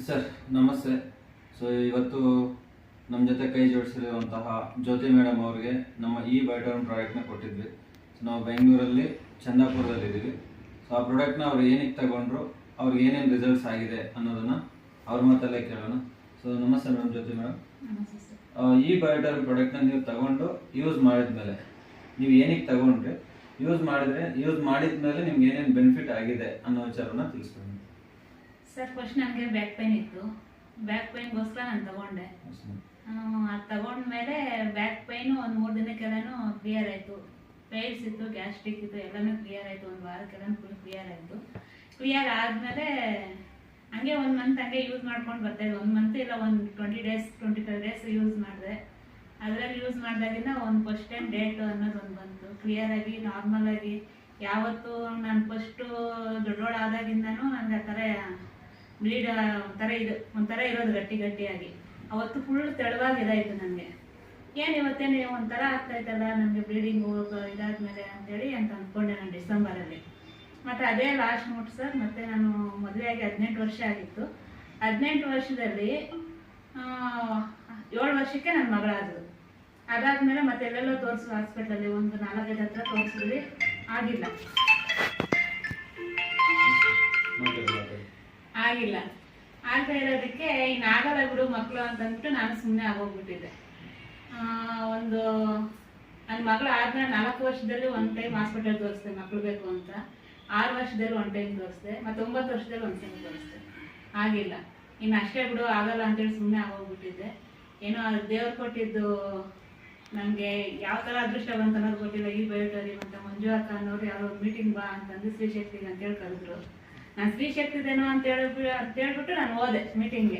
Sir ನಮಸ್ತೆ. So ಇವತ್ತು ನಮ್ಮ ಜೊತೆ ಕೈ ಜೋಡಿಸಿರುವಂತಹ ಜ್ಯೋತಿ ಮೇಡಮ್ ಅವರಿಗೆ ನಮ್ಮ ಈ ಬಯೋಟರ್ಮ್ ಪ್ರಾಡಕ್ಟ್ನ ಕೊಟ್ಟಿದ್ವಿ. ಸೊ ನಾವು ಬೆಂಗಳೂರಲ್ಲಿ ಚಂದಾಪುರದಲ್ಲಿದ್ದೀವಿ. ಸೊ ಆ ಪ್ರಾಡಕ್ಟ್ನ ಅವ್ರು ಏನಕ್ಕೆ ತಗೊಂಡ್ರು, ಅವ್ರಿಗೆ ಏನೇನು ರಿಸಲ್ಟ್ಸ್ ಆಗಿದೆ ಅನ್ನೋದನ್ನು ಅವ್ರ ಮಾತಲ್ಲೇ ಕೇಳೋಣ. ಸೊ ನಮಸ್ತೆ ಮೇಡಮ್, ಜ್ಯೋತಿ ಮೇಡಮ್. ಈ ಬಯೋಟರ್ಮ್ ಪ್ರಾಡಕ್ಟ್ನ ನೀವು ತಗೊಂಡು ಯೂಸ್ ಮಾಡಿದ್ಮೇಲೆ ನೀವು ಏನಕ್ಕೆ ತಗೊಂಡ್ರೆ, ಯೂಸ್ ಮಾಡಿದ ಮೇಲೆ ನಿಮ್ಗೆ ಏನೇನು ಬೆನಿಫಿಟ್ ಆಗಿದೆ ಅನ್ನೋ ವಿಚಾರನ ತಿಳಿಸ್ಕೊಡಿ ಸರ್. ಫಸ್ಟ್ ನನಗೆ ಬ್ಯಾಕ್ ಪೈನ್ ಇತ್ತು. ಬ್ಯಾಕ್ ಪೈನ್ಗೋಸ್ಕರ ನಾನು ತಗೊಂಡೆ. ಅದು ತಗೊಂಡ್ಮೇಲೆ ಬ್ಯಾಕ್ ಪೈನು ಒಂದು 3 ದಿನಕ್ಕೆಲ್ಲನೂ ಕ್ಲಿಯರ್ ಆಯಿತು. ಪೈಲ್ಸ್ ಇತ್ತು, ಗ್ಯಾಸ್ಟ್ರಿಕ್ ಇತ್ತು, ಎಲ್ಲನೂ ಕ್ಲಿಯರ್ ಆಯಿತು. ಒಂದು ವಾರಕ್ಕೆಲ್ಲ ಫುಲ್ ಕ್ಲಿಯರ್ ಆಯಿತು. ಕ್ಲಿಯರ್ ಆದಮೇಲೆ ಹಂಗೆ 1 ಮಂತ್ ಹಂಗೆ ಯೂಸ್ ಮಾಡ್ಕೊಂಡು ಬರ್ತಾಯಿದ್ದೆ. 1 ಮಂತ್ ಇಲ್ಲ, ಒಂದು 20 ಡೇಸ್ 25 ಡೇಸ್ ಯೂಸ್ ಮಾಡಿದೆ. ಅದರಲ್ಲಿ ಯೂಸ್ ಮಾಡಿದಾಗಿಂದ ಒಂದು ಫಸ್ಟ್ ಟೈಮ್ ಡೇಟ್ ಅನ್ನೋದು ಒಂದು ಬಂತು. ಕ್ಲಿಯರಾಗಿ ನಾರ್ಮಲಾಗಿ ಯಾವತ್ತು ನಾನು ಫಸ್ಟು ದೊಡ್ಡೋಳಾದಾಗಿಂದನೂ ನನಗೆ ಆ ಥರ ಬ್ಲೀಡ್ ಒಂಥರ ಇರೋದು ಗಟ್ಟಿಯಾಗಿ. ಅವತ್ತು ಫುಲ್ ತೆಳುವಾಗಿ ಇದಾಯಿತು ನನಗೆ. ಏನು ಇವತ್ತೇನು ಒಂಥರ ಆಗ್ತಾಯಿತ್ತಲ್ಲ ನನಗೆ ಬ್ಲೀಡಿಂಗ್ ಇದಾದ್ಮೇಲೆ ಅಂತೇಳಿ ಅಂತ ಅಂದ್ಕೊಂಡೆ ನಾನು ಡಿಸೆಂಬರಲ್ಲಿ. ಮತ್ತು ಅದೇ ಲಾಸ್ಟ್ ನೋಟ್ ಸರ್. ಮತ್ತು ನಾನು ಮದುವೆಯಾಗಿ 18 ವರ್ಷ ಆಗಿತ್ತು. 18 ವರ್ಷದಲ್ಲಿ 7 ವರ್ಷಕ್ಕೆ ನನ್ನ ಮಗಳಾದ್ರು. ಅದಾದಮೇಲೆ ಮತ್ತೆ ಎಲ್ಲೆಲ್ಲೋ ತೋರಿಸಿದ್ರು ಹಾಸ್ಪಿಟ್ಲಲ್ಲಿ, ಒಂದು 4-5 ಹತ್ರ ತೋರಿಸಿದ್ವಿ, ಆಗಿಲ್ಲ. ಆಗ್ತಾ ಇರೋದಕ್ಕೆ ಇನ್ನು ಆಗಲ್ಲ ಬಿಡು ಮಕ್ಕಳು ಅಂತಂದ್ಬಿಟ್ಟು ನಾನು ಸುಮ್ಮನೆ ಆಗೋಗ್ಬಿಟ್ಟಿದ್ದೆ. ಒಂದು ನನ್ನ ಮಗಳು ಆದ್ಮೇಲೆ 4 ವರ್ಷದಲ್ಲಿ 1 ಟೈಮ್ ಹಾಸ್ಪಿಟಲ್ ತೋರಿಸ್ದೆ ಮಕ್ಕಳು ಬೇಕು ಅಂತ. 6 ವರ್ಷದಲ್ಲಿ 1 ಟೈಮ್ ತೋರಿಸ್ದೆ, ಮತ್ತು 9 ವರ್ಷದಲ್ಲಿ 1 ಟೈಮ್ ತೋರಿಸ್ದೆ. ಆಗಿಲ್ಲ. ಇನ್ನು ಅಷ್ಟೇ ಬಿಡು ಆಗಲ್ಲ ಅಂತೇಳಿ ಸುಮ್ಮನೆ ಆಗೋಗ್ಬಿಟ್ಟಿದ್ದೆ. ಏನೋ ಅದು ದೇವ್ರು ಕೊಟ್ಟಿದ್ದು ನನಗೆ ಯಾವ ಥರ ಅದೃಷ್ಟ ಬಂತ ಅನ್ನೋದು ಗೊತ್ತಿಲ್ಲ. ಈ ಬಯೋಟರಿ ಅಂತ ಮಂಜು ಅಕ್ಕ ಅನ್ನೋರು ಯಾರೋ ಮೀಟಿಂಗ್ ಬಾ ಅಂತಂದು ಸ್ತ್ರೀಶಕ್ತಿಗೆ ಅಂತೇಳಿ ಕರೆದ್ರು. ನಾನು ಸ್ತ್ರೀಶಕ್ತಿದೇನೋ ಅಂತ ಹೇಳ್ಬಿಟ್ಟು ನಾನು ಹೋದೆ ಮೀಟಿಂಗ್ಗೆ.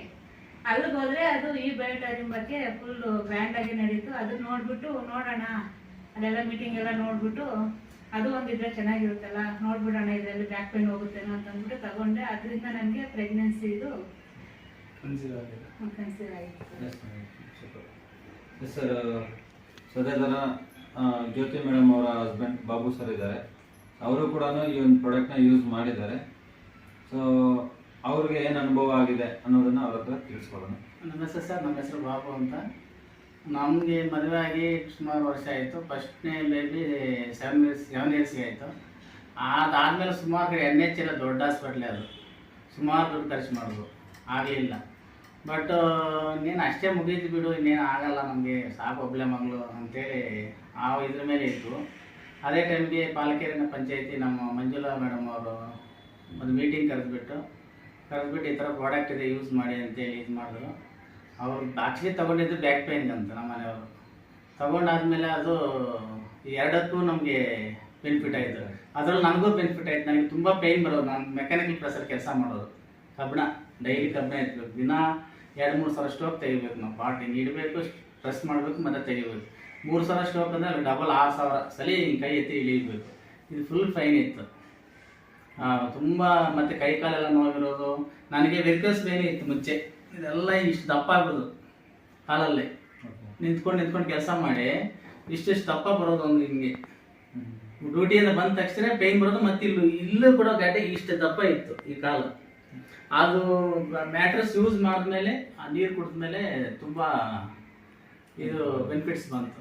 ಅಲ್ಲಿಗೆ ಹೋದರೆ ಅದು ಈ ಬಯೋಟರಿ ಬಗ್ಗೆ ಫುಲ್ಲು ಗ್ರ್ಯಾಂಡಾಗಿ ನಡೀತು. ಅದನ್ನ ನೋಡಿಬಿಟ್ಟು ನೋಡೋಣ, ಅದೆಲ್ಲ ಮೀಟಿಂಗ್ ಎಲ್ಲ ನೋಡಿಬಿಟ್ಟು ಅದು ಒಂದಿದ್ರೆ ಚೆನ್ನಾಗಿರುತ್ತಲ್ಲ, ನೋಡ್ಬಿಡೋಣ ಇದರಲ್ಲಿ ಬ್ಯಾಕ್ ಪೇನ್ ಹೋಗುತ್ತೇನೋ ಅಂತಂದ್ಬಿಟ್ಟು ತಗೊಂಡೆ. ಅದರಿಂದ ನನಗೆ ಪ್ರೆಗ್ನೆನ್ಸಿ ಇದು ಕನ್ಸೀವ್ ಆಗಿತ್ತು ಸರ್. ಅದೇ ಥರ ಜ್ಯೋತಿ ಮೇಡಮ್ ಅವರ ಹಸ್ಬೆಂಡ್ ಬಾಬು ಸರ್ ಇದ್ದಾರೆ. ಅವರು ಕೂಡ ಈ ಒಂದು ಪ್ರಾಡಕ್ಟ್ನ ಯೂಸ್ ಮಾಡಿದ್ದಾರೆ. ಸೊ ಅವ್ರಿಗೆ ಏನು ಅನುಭವ ಆಗಿದೆ ಅನ್ನೋದನ್ನು ಅವ್ರ ಹತ್ರ ತಿಳಿಸ್ಕೊಡೋಣ. ನಮಸ್ತೆ ಸರ್, ನಮ್ಮ ಹೆಸರು ಬಾಬು ಅಂತ. ನಮಗೆ ಮದುವೆ ಆಗಿ ಸುಮಾರು ವರ್ಷ ಆಯಿತು. ಫಸ್ಟ್ನೇ ಬೇಬಿ 7 ಇಯರ್ಸ್ಗೆ ಆಯಿತು. ಅದಾದಮೇಲೆ ಸುಮಾರು NH ಎಲ್ಲ ದೊಡ್ಡ ಹಾಸ್ಪಿಟ್ಲೇ, ಅದು ಸುಮಾರು ದುಡ್ಡು ಖರ್ಚು ಮಾಡೋದು, ಆಗಲಿಲ್ಲ. ಬಟ್ ಇನ್ನೇನು ಅಷ್ಟೇ ಮುಗೀತು ಬಿಡು, ಇನ್ನೇನು ಆಗಲ್ಲ ನಮಗೆ, ಸಾಕು ಒಬ್ಬಳೆ ಮಗಳು ಅಂತೇಳಿ ಇದ್ರ ಮೇಲೆ ಇತ್ತು. ಅದೇ ಟೈಮ್ಗೆ ಪಾಲಕೇರಿನ ಪಂಚಾಯತಿ ನಮ್ಮ ಮಂಜುಳಾ ಮೇಡಮ್ ಅವರು ಒಂದು ಮೀಟಿಂಗ್ ಕರೆದ್ಬಿಟ್ಟು ಈ ಥರ ಪ್ರಾಡಕ್ಟ್ ಇದೆ ಯೂಸ್ ಮಾಡಿ ಅಂತೇಳಿ ಇದು ಮಾಡಿದ್ರು. ಅವರು ಆ್ಯಕ್ಚುಲಿ ತೊಗೊಂಡಿದ್ದು ಬ್ಯಾಕ್ ಪೇನ್ ಅಂತ. ನಮ್ಮ ಮನೆಯವರು ತೊಗೊಂಡಾದ್ಮೇಲೆ ಅದು 2ಕ್ಕೂ ನಮಗೆ ಬೆನಿಫಿಟ್ ಆಯಿತು. ಅದರಲ್ಲಿ ನನಗೂ ಬೆನಿಫಿಟ್ ಆಯಿತು. ನನಗೆ ತುಂಬ ಪೇಯ್ನ್ ಬರೋದು. ನಾನು ಮೆಕ್ಯಾನಿಕಲ್ ಪ್ರೆಸರ್ ಕೆಲಸ ಮಾಡೋದು, ಕಬ್ಬಣ ಡೈಲಿ ಕಬ್ಬಣ ಎತ್ತಬೇಕು. ದಿನ 2-3 ಸಲ ಸ್ಟೋಕ್ ತೆಗಿಬೇಕು. ನಾವು ಪಾರ್ಟಿಂಗ್ ಇಡಬೇಕು, ಪ್ರೆಸ್ ಮಾಡಬೇಕು, ಮತ್ತು ತೆಗಿಬೇಕು. 3 ಸಲ ಸ್ಟೋಕ್ ಅಂದರೆ ಅಲ್ಲಿ ಡಬಲ್ 6,000 ಸಲ ಕೈ ಎತ್ತಿ ಇಳಿಬೇಕು. ಇದು ಫುಲ್ ಫೈನ್ ಇತ್ತು ತುಂಬ. ಮತ್ತು ಕೈ ಕಾಲೆಲ್ಲ ನೋವಿರೋದು. ನನಗೆ ವೆರಿಕಸ್ ಬೇನೆ ಇತ್ತು ಮುಂಚೆ. ಇದೆಲ್ಲ ಇಷ್ಟು ದಪ್ಪ ಆಗ್ಬೋದು ಕಾಲಲ್ಲೇ ನಿಂತ್ಕೊಂಡು ಕೆಲಸ ಮಾಡಿ ಇಷ್ಟಿಷ್ಟು ದಪ್ಪ ಬರೋದು. ಒಂದು ಹಿಂಗೆ ಡ್ಯೂಟಿಯಿಂದ ಬಂದ ತಕ್ಷಣ ಪೇಯ್ನ್ ಬರೋದು. ಮತ್ತು ಇಲ್ಲೂ ಕೂಡ ಗಡ್ಡೆ ಇಷ್ಟು ದಪ್ಪ ಇತ್ತು ಈ ಕಾಲು. ಅದು ಮ್ಯಾಟ್ರಸ್ ಯೂಸ್ ಮಾಡಿದ್ಮೇಲೆ, ಆ ನೀರು ಕುಡಿದ್ಮೇಲೆ ತುಂಬ ಇದು ಬೆನಿಫಿಟ್ಸ್ ಬಂತು.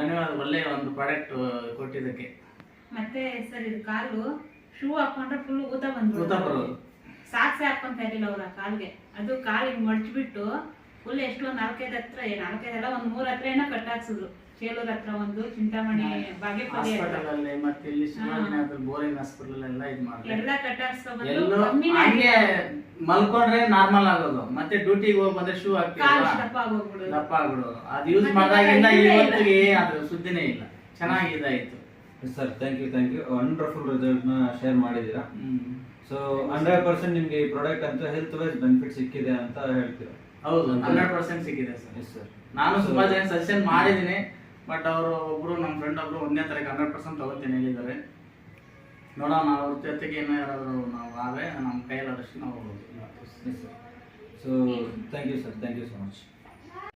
ಧನ್ಯವಾದ, ಒಳ್ಳೆಯ ಒಂದು ಪ್ರಾಡಕ್ಟ್ ಕೊಟ್ಟಿದ್ದಕ್ಕೆ. ಮತ್ತೆ ಸರ್, ಇದು ಕಾಲು ಶೂ ಹಾಕೊಂಡ್ರೆ ಫುಲ್ ಊತ ಬರೋದು. ಸಾಕ್ಸೆ ಹಾಕೊಂತ ಇರಲಿಲ್ಲ ಅವರ ಕಾಲ್ಗೆ. ಅದು ಕಾಲಿಗೆ ಮಡ್ಚ್ಬಿಟ್ಟು ಫುಲ್ ಎಷ್ಟು ಒಂದು 4-5 ಹತ್ರ, 4-5 ಒಂದು 3 ಹತ್ರ ಏನೋ ಕಟ್ ಹಾಕ್ಸಿದ್ರು. ಚೇಲೂರ್ ಹತ್ರ ಒಂದು, ಚಿಂತಾಮಣಿ, ಬಾಗೇಪಲ್ಲಿ ಮತ್ತೆ ಇಲ್ಲಿ ಬೋರಿಂಗ್ ಹಾಸ್ಪಿಟಲ್ ಎಲ್ಲ ಇದು ಮಾಡ್ತಾರೆ. ಎಲ್ಲ ಕಟ್ ಹಾಕ್ಸ್ಕೊಂಡು ಹಂಗೆ ಮಲ್ಕೊಂಡ್ರೆ ನಾರ್ಮಲ್ ಆಗೋದು. ಮತ್ತೆ ಡ್ಯೂಟಿಗೆ ಹೋಗಿ ಬಂದ್ರೆ ಶೂ ಹಾಕ್ತೀವಿ, ದಪ್ಪ ಆಗ್ಬಿಡೋದು. ಅದು ಯೂಸ್ ಮಾಡಿದಾಗಿಂದ ಇವತ್ತಿಗೆ ಅದು ಸುದ್ದಿನೇ ಇಲ್ಲ. ಚೆನ್ನಾಗಿ ಇದಾಯಿತು ಸರ್. Thank you. ವಂಡರ್ಫುಲ್ ರಿಸಲ್ಟ್ನ ಶೇರ್ ಮಾಡಿದ್ದೀರಾ. ಸೊ 100% ನಿಮಗೆ ಈ ಪ್ರಾಡಕ್ಟ್ ಅಂತ ಹೆಲ್ತ್ ವೈಸ್ ಬೆನಿಫಿಟ್ ಸಿಕ್ಕಿದೆ ಅಂತ ಹೇಳ್ತೀರಾ? ಹೌದು, 100% ಸಿಕ್ಕಿದೆ ಸರ್. ನಾನು ಸುಮಾರು ಜನ ಸಜೆಷನ್ ಮಾಡಿದ್ದೀನಿ. ಬಟ್ ಅವರು ಒಬ್ಬರು ನಮ್ಮ ಫ್ರೆಂಡ್ ಒಬ್ಬರು 1ನೇ ತಾರೀಕು 100% ತಗೋತೀನಿ ಹೇಳಿದ್ದಾರೆ. ನೋಡೋಣ, ಅವ್ರ ಜೊತೆಗೆ ಏನೋ ಯಾರಾದರೂ ನಾವು ಆದರೆ ನಮ್ಮ ಕೈಯಲ್ಲಾದಷ್ಟು ನಾವು. So thank you sir, thank you so much.